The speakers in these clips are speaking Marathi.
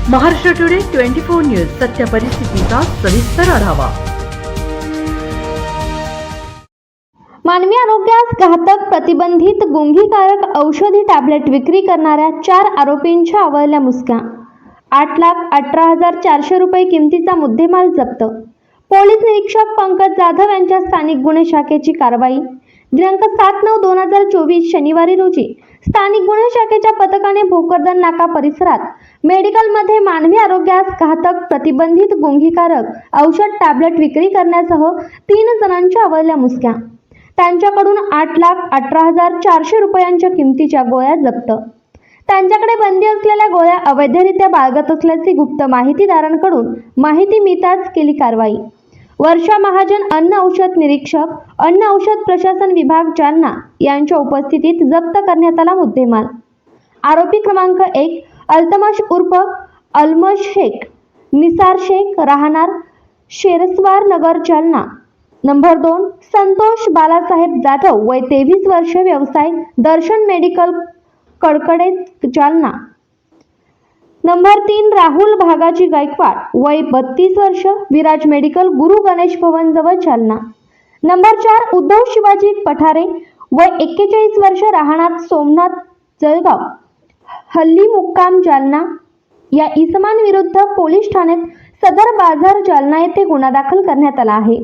महाराष्ट्र टुडे 24 न्यूज सत्य परिस्थितीचा सविस्तर आढावा। मानवी आरोग्यास घातक प्रतिबंधित गुंगीकारक औषधी टॅबलेट विक्री करणाऱ्या 4 आरोपींच्या आवळल्या मुसक्या। 8,18,400 रुपये किमतीचा मुद्देमाल जप्त। पोलीस निरीक्षक पंकज जाधव यांच्या स्थानिक गुन्हे शाखेची कारवाई। दिनांक 7/9/2024 शनिवारी रोजी स्थानिक गुन्हे शाखेच्या पथकाने भोकरदन नाका परिसरात मेडिकलमध्ये मानवी आरोग्यास घातक प्रतिबंधित गुंगीकारक औषध टॅबलेट विक्री करण्यासह 3 जणांच्या आवळल्या मुसक्या। त्यांच्याकडून 8,18,400 रुपयांच्या किमतीच्या गोळ्या जप्त। त्यांच्याकडे बंदी असलेल्या गोळ्या अवैधरित्या बाळगत असल्याची गुप्त माहितीदारांकडून माहिती मिळताच केली कारवाई। वर्षा महाजन अन्न औषध निरीक्षक अन्न औषध प्रशासन विभाग जालना यांच्या उपस्थितीत जप्त करण्यात आला मुद्देमाल। आरोपी क्रमांक 1 अल्तमश उर्फ अलमश शेख निसार शेख राहणार शेरस्वार नगर जालना। नंबर 2 संतोष बालासाहेब जाधव वय 23 वर्ष व्यवसाय दर्शन मेडिकल कडकडे जालना। नंबर 3 राहुल भागाजी गायकवाड वय 32 वर्ष विराज मेडिकल गुरु गणेश भवन जवळ जालना। नंबर 4 उद्धव शिवाजी पठारे वय 41 वर्ष राहणार सोमनाथ जळगाव हल्ली मुक्काम जालना। या इसमांविरुद्ध पोलीस ठाण्यात सदर बाजार जालना येथे गुन्हा दाखल करण्यात आला आहे।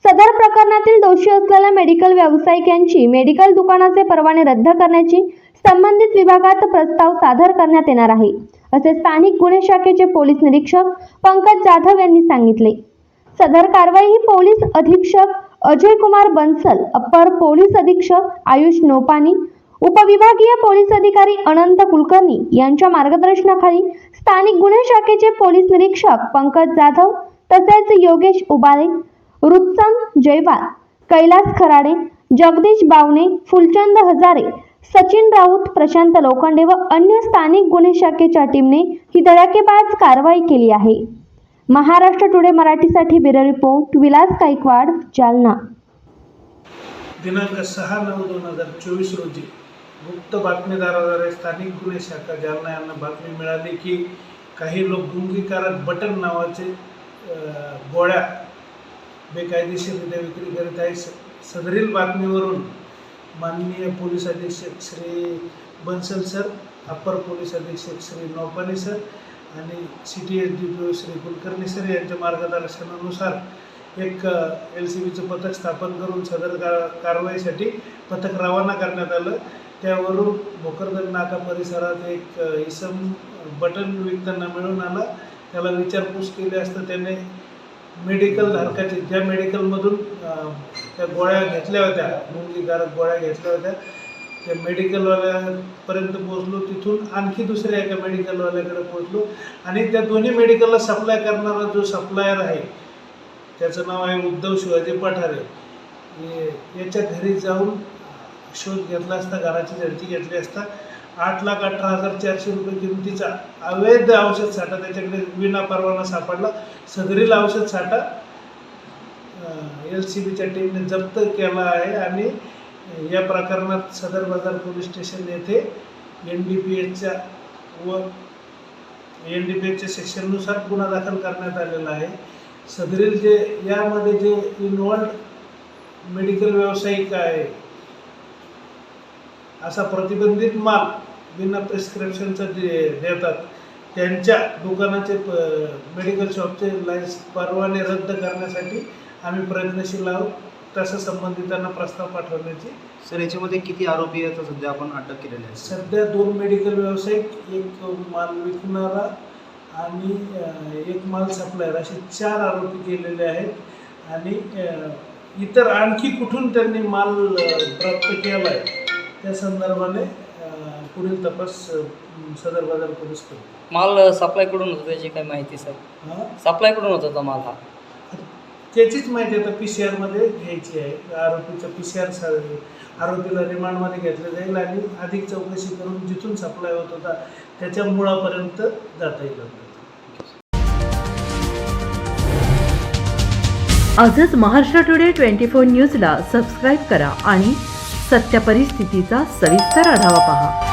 सदर प्रकरणातील दोषी असलेल्या मेडिकल व्यावसायिकांची मेडिकल दुकानाचे परवाने रद्द करण्याची संबंधित विभागात प्रस्ताव सादर करण्यात येणार आहे, असे स्थानिक गुन्हे शाखेचे पोलीस निरीक्षक पंकज जाधव यांनी सांगितले। सदर कारवाई ही पोलीस अधीक्षक अजय कुमार बन्सल, अप्पर पोलीस अधीक्षक आयुष नोपानी, उपविभागीय पोलीस अधिकारी अनंत कुलकर्णी यांच्या मार्गदर्शनाखाली स्थानिक गुन्हे शाखेचे पोलीस निरीक्षक पंकज जाधव तसेच योगेश उबाळे, रुत्सम जयवाल, कैलास खराडे, जगदीश बावणे, फुलचंद हजारे, सचिन राऊत, प्रशांत लोखंडे व अन्य स्थानिक गुन्हे शाखेच्या टीमने ही धडाकेबाज कारवाई केली आहे। महाराष्ट्र टुडे मराठीसाठी ब्युरो रिपोर्ट विलास गायकवाड जालना। दिनांक 6/9/2024 रोजी गुप्त बातमीदाराद्वारे स्थानिक गुन्हे शाखा जालना यांना बातमी मिळाली की काही लोक गुंगीकारक बटन नावाचे गोळ्या बेकायदेशीररित्या विक्री करीत आहेत। सदरील बातमीवरून माननीय पोलीस अधीक्षक Shri Bansal sir, upper police अधीक्षक श्री नौपानी सर आणि CTSDPO श्री कुलकर्णी सर यांच्या मार्गदर्शनानुसार एक LCBचं पथक स्थापन करून सदर कारवाईसाठी पथक रवाना करण्यात आलं। त्यावरून भोकरदन नाका परिसरात एक इसम बटन विकताना मिळून आला। त्याला विचारपूस केली असता त्याने मेडिकल धारकाची ज्या मेडिकलमधून त्या गोळ्या घेतल्या होत्या गुंगीकारक गोळ्या घेतल्या होत्या त्या मेडिकलवाल्यापर्यंत पोहोचलो। तिथून आणखी दुसऱ्या एका मेडिकलवाल्याकडे पोहोचलो आणि त्या दोन्ही मेडिकलला सप्लाय करणारा जो सप्लायर आहे त्याचं नाव आहे उद्धव शिवाजी पठारे। याच्या घरी जाऊन शोध घेतला असता, घराची झडती घेतली असता 8,18,400 रुपये किमतीचा अवैध औषध साठा त्याच्याकडे विना परवाना सापडला। सदरील औषध साठा LCBच्या टीमने जप्त केला आहे आणि या प्रकरणात सदर बाजार पोलीस स्टेशन येथे NDPSच्या व NDPSच्या सेक्शननुसार गुन्हा दाखल करण्यात आलेला आहे। सदरील जे यामध्ये जे इन्व्हॉल्ड मेडिकल व्यावसायिक आहे असा प्रतिबंधित माल बिना प्रिस्क्रिप्शनचा देतात त्यांच्या दुकानाचे मेडिकल शॉपचे परवाने रद्द करण्यासाठी आम्ही प्रयत्नशील आहोत। तसं संबंधितांना प्रस्ताव पाठवण्याची। सर, याच्यामध्ये किती आरोपी आहेत सध्या आपण अटक केलेले आहेत? सध्या 2 मेडिकल व्यावसायिक, एक माल विकणारा आणि एक माल सप्लायर असे 4 आरोपी केलेले आहेत आणि इतर आणखी कुठून त्यांनी माल प्राप्त केला आहे त्या संदर्भाने पुढील तपास सदर बाजार पोलीस करतो। माल सप्लाय कडून होतो त्याची काय माहिती सर? सप्लाय कडून होता माल हा त्याचीच माहिती आता PCR मध्ये घ्यायची आहे। आरोपीचा PCR आरोपीला रिमांडमध्ये घेतलं जाईल आणि अधिक चौकशी करून जिथून सप्लाय होत होता त्याच्या मुळापर्यंत जाता येईल। आजच महाराष्ट्र टुडे 24 न्यूजला सबस्क्राईब करा आणि सत्य परिस्थितीचा सविस्तर आढावा पहा।